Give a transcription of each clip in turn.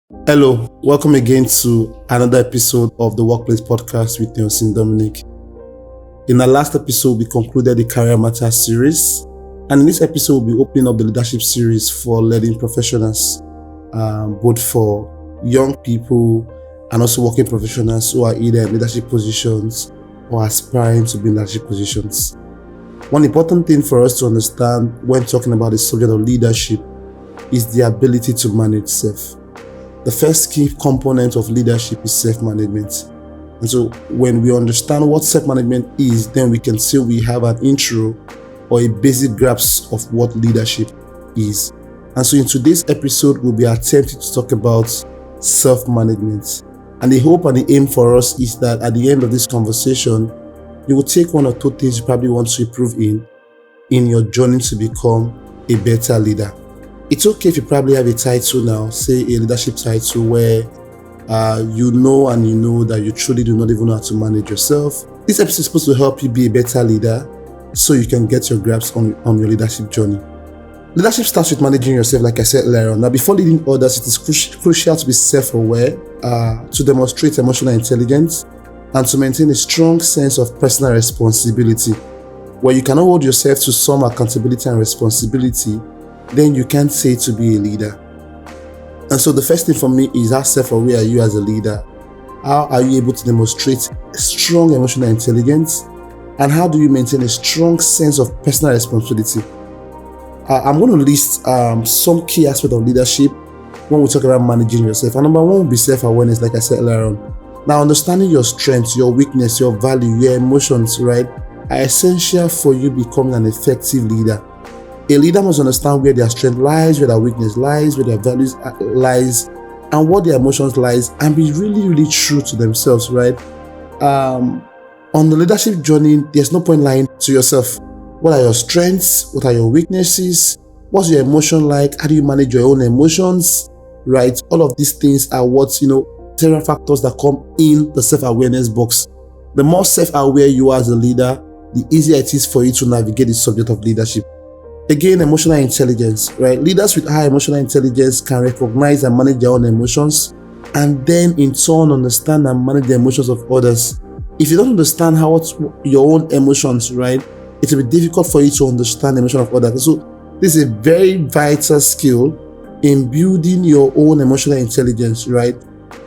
Hello, welcome again to another episode of the Workplace Podcast with Dominic. In our last episode, we concluded the Career Matters series, and in this episode, we'll be opening up the leadership series for leading professionals, both for young people and also working professionals who are either in leadership positions or aspiring to be in leadership positions. One important thing for us to understand when talking about the subject of leadership is the ability to manage self. The first key component of leadership is self-management. And so when we understand what self-management is, then we can say we have an intro or a basic grasp of what leadership is. And so in today's episode, we'll be attempting to talk about self-management. And the hope and the aim for us is that at the end of this conversation, you will take one or two things you probably want to improve in your journey to become a better leader. It's okay if you probably have a title now, say a leadership title where you know that you truly do not even know how to manage yourself. This episode is supposed to help you be a better leader so you can get your grasp on your leadership journey. Leadership starts with managing yourself, like I said earlier on. Now, before leading others, it is crucial to be self-aware, to demonstrate emotional intelligence, and to maintain a strong sense of personal responsibility. Where you cannot hold yourself to some accountability and responsibility, then you can't say to be a leader. And so the first thing for me is how self-aware are you as a leader? How are you able to demonstrate strong emotional intelligence? And how do you maintain a strong sense of personal responsibility? I'm going to list some key aspects of leadership when we talk about managing yourself. And number one will be self-awareness, like I said earlier on. Now, understanding your strengths, your weakness, your value, your emotions, right, are essential for you becoming an effective leader. A leader must understand where their strength lies, where their weakness lies, where their values lies, and what their emotions lies, and be really, really true to themselves, right? On the leadership journey, there's no point lying to yourself. What are your strengths? What are your weaknesses? What's your emotion like? How do you manage your own emotions, right? All of these things are what, several factors that come in the self-awareness box. The more self-aware you are as a leader, the easier it is for you to navigate the subject of leadership. Again, emotional intelligence, right? Leaders with high emotional intelligence can recognize and manage their own emotions and then in turn understand and manage the emotions of others. If you don't understand your own emotions, right, it will be difficult for you to understand the emotion of others. So this is a very vital skill in building your own emotional intelligence, right?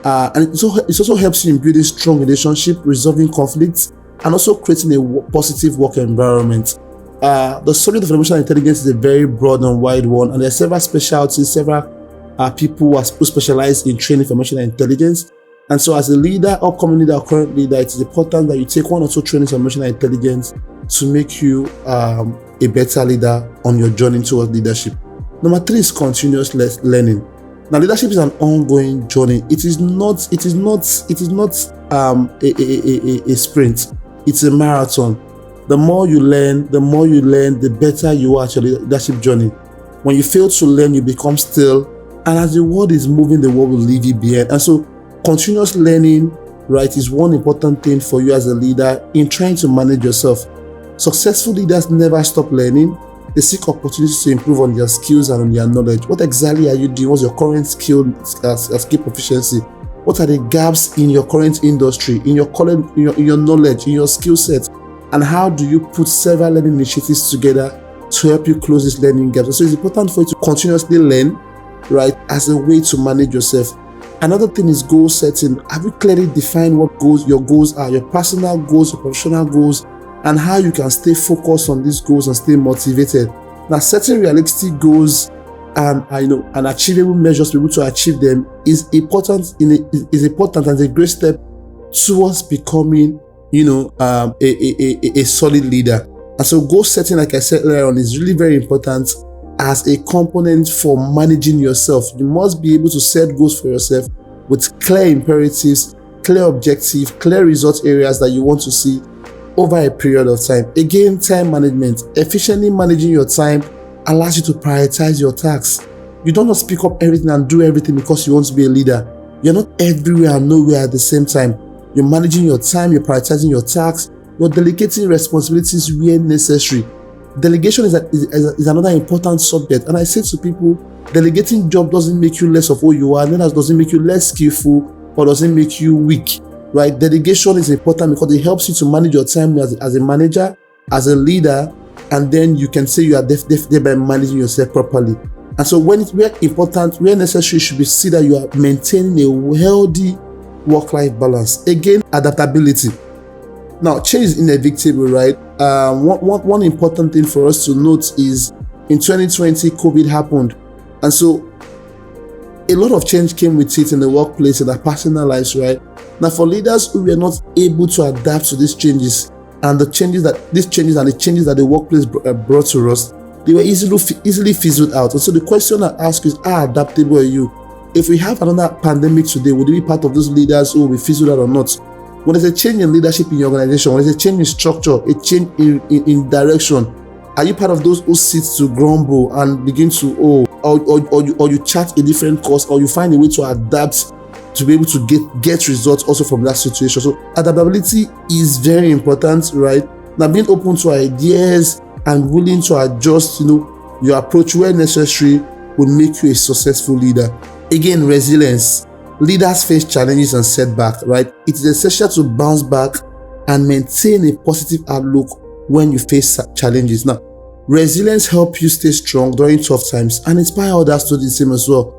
And it also helps you in building strong relationships, resolving conflicts, and also creating a positive work environment. The subject of emotional intelligence is a very broad and wide one, and there are several specialties, several people who specialize in training for emotional intelligence. And so as a leader, upcoming leader, or current leader, it is important that you take one or two trainings on emotional intelligence to make you a better leader on your journey towards leadership. Number three is continuous learning. Now, leadership is an ongoing journey. It is not a sprint. It's a marathon. The more you learn, the better you are at your leadership journey. When you fail to learn, you become stale. And as the world is moving, the world will leave you behind. And so continuous learning, right, is one important thing for you as a leader in trying to manage yourself. Successful leaders never stop learning. They seek opportunities to improve on their skills and on their knowledge. What exactly are you doing? What's your current skill proficiency? What are the gaps in your current industry, in your knowledge, in your skill set? And how do you put several learning initiatives together to help you close this learning gap? So it's important for you to continuously learn, right, as a way to manage yourself. Another thing is goal setting. Have you clearly defined what your goals are, your personal goals, your professional goals, and how you can stay focused on these goals and stay motivated? Now, setting realistic goals and achievable measures to be able to achieve them is important and a great step towards becoming a solid leader. And so goal setting, like I said earlier on, is really very important as a component for managing yourself. You must be able to set goals for yourself with clear imperatives, clear objectives, clear result areas that you want to see over a period of time. Again, time management. Efficiently managing your time allows you to prioritize your tasks. You don't just pick up everything and do everything because you want to be a leader. You're not everywhere and nowhere at the same time. You're managing your time, you're prioritizing your tasks, you're delegating responsibilities where necessary. Delegation is another important subject. And I say to people, delegating job doesn't make you less of who you are, and that doesn't make you less skillful or doesn't make you weak, right? Delegation is important because it helps you to manage your time as a manager, as a leader, and then you can say you are thereby managing yourself properly. And so where important, where necessary, you should see that you are maintaining a healthy work-life balance. Again, adaptability. Now, change is inevitable, right? One important thing for us to note is in 2020, COVID happened. And so a lot of change came with it in the workplace, in our personal lives, right? Now, for leaders who were not able to adapt to these changes and the changes that the workplace brought to us, they were easily fizzled out. And so the question I ask is, how adaptable are you? If we have another pandemic today, would you be part of those leaders who will be fizzled out or not? When there's a change in leadership in your organization, when there's a change in structure, a change in direction, are you part of those who sit to grumble and begin to, or you chart a different course, or you find a way to adapt to be able to get results also from that situation? So adaptability is very important, right? Now, being open to ideas and willing to adjust, your approach where necessary will make you a successful leader. Again, resilience. Leaders face challenges and setbacks, right? It is essential to bounce back and maintain a positive outlook when you face challenges. Now, resilience helps you stay strong during tough times and inspire others to do the same as well.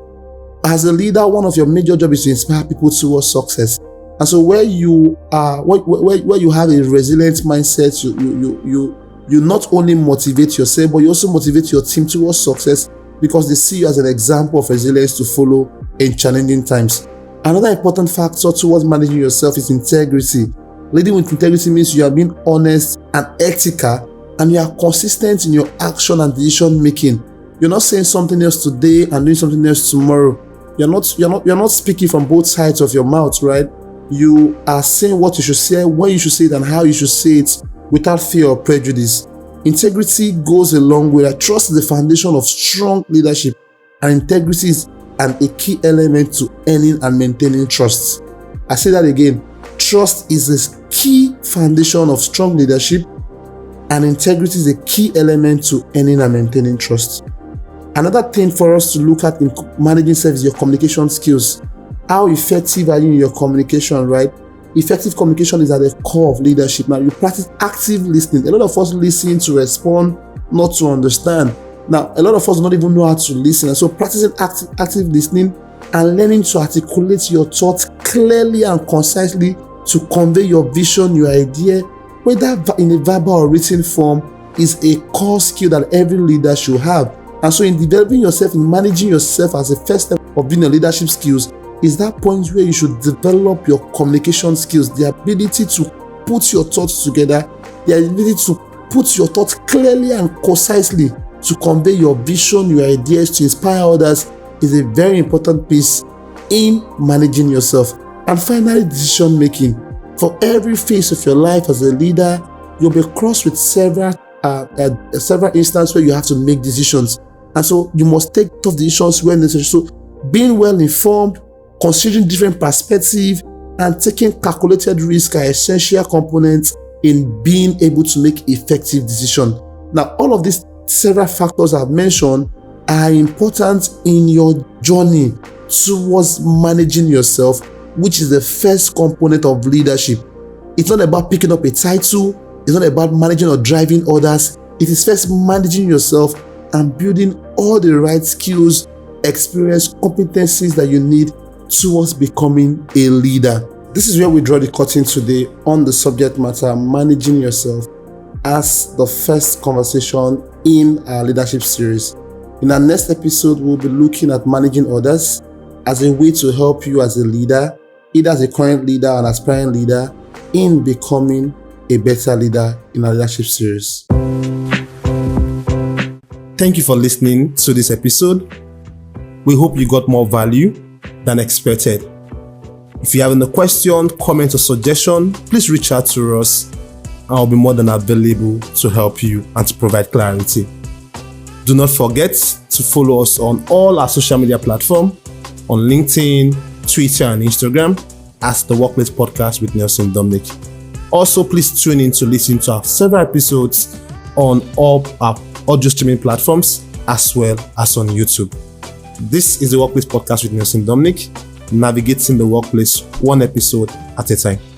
As a leader, one of your major jobs is to inspire people towards success. And so where you are, where you have a resilient mindset, you not only motivate yourself, but you also motivate your team towards success because they see you as an example of resilience to follow in challenging times. Another important factor towards managing yourself is integrity. Leading with integrity means you are being honest and ethical, and you are consistent in your action and decision making. You're not saying something else today and doing something else tomorrow. You're not speaking from both sides of your mouth, right? You are saying what you should say, when you should say it, and how you should say it without fear or prejudice. Integrity goes a long way. Trust is the foundation of strong leadership, and integrity is a key element to earning and maintaining trust. I say that again. Trust is a key foundation of strong leadership, and integrity is a key element to earning and maintaining trust. Another thing for us to look at in managing self is your communication skills. How effective are you in your communication, right? Effective communication is at the core of leadership. Now, you practice active listening. A lot of us listen to respond, not to understand. Now, a lot of us do not even know how to listen. And so practicing active listening and learning to articulate your thoughts clearly and concisely to convey your vision, your idea, whether in a verbal or written form, is a core skill that every leader should have. And so in developing yourself, in managing yourself as a first step of being a leadership skills, is that point where you should develop your communication skills, the ability to put your thoughts together, the ability to put your thoughts clearly and concisely to convey your vision, your ideas, to inspire others, is a very important piece in managing yourself. And finally, decision making. For every phase of your life as a leader, you'll be crossed with several instances where you have to make decisions. And so you must take tough decisions when necessary. So being well informed, considering different perspectives, and taking calculated risk are essential components in being able to make effective decisions. Now, all of these several factors I've mentioned are important in your journey towards managing yourself, which is the first component of leadership. It's not about picking up a title. It's not about managing or driving others. It is first managing yourself and building all the right skills, experience, competencies that you need towards becoming a leader. This is where we draw the curtain today on the subject matter, managing yourself, as the first conversation in our leadership series. In our next episode, we'll be looking at managing others as a way to help you as a leader, either as a current leader or an aspiring leader, in becoming a better leader in our leadership series. Thank you for listening to this episode. We hope you got more value than expected. If you have any question, comment, or suggestion, please reach out to us. I'll be more than available to help you and to provide clarity. Do not forget to follow us on all our social media platforms, on LinkedIn, Twitter, and Instagram as The Workplace Podcast with Nelson Dominic. Also, please tune in to listen to our several episodes on all our audio streaming platforms as well as on YouTube. This is the Workplace Podcast with Dominic, navigating the workplace one episode at a time.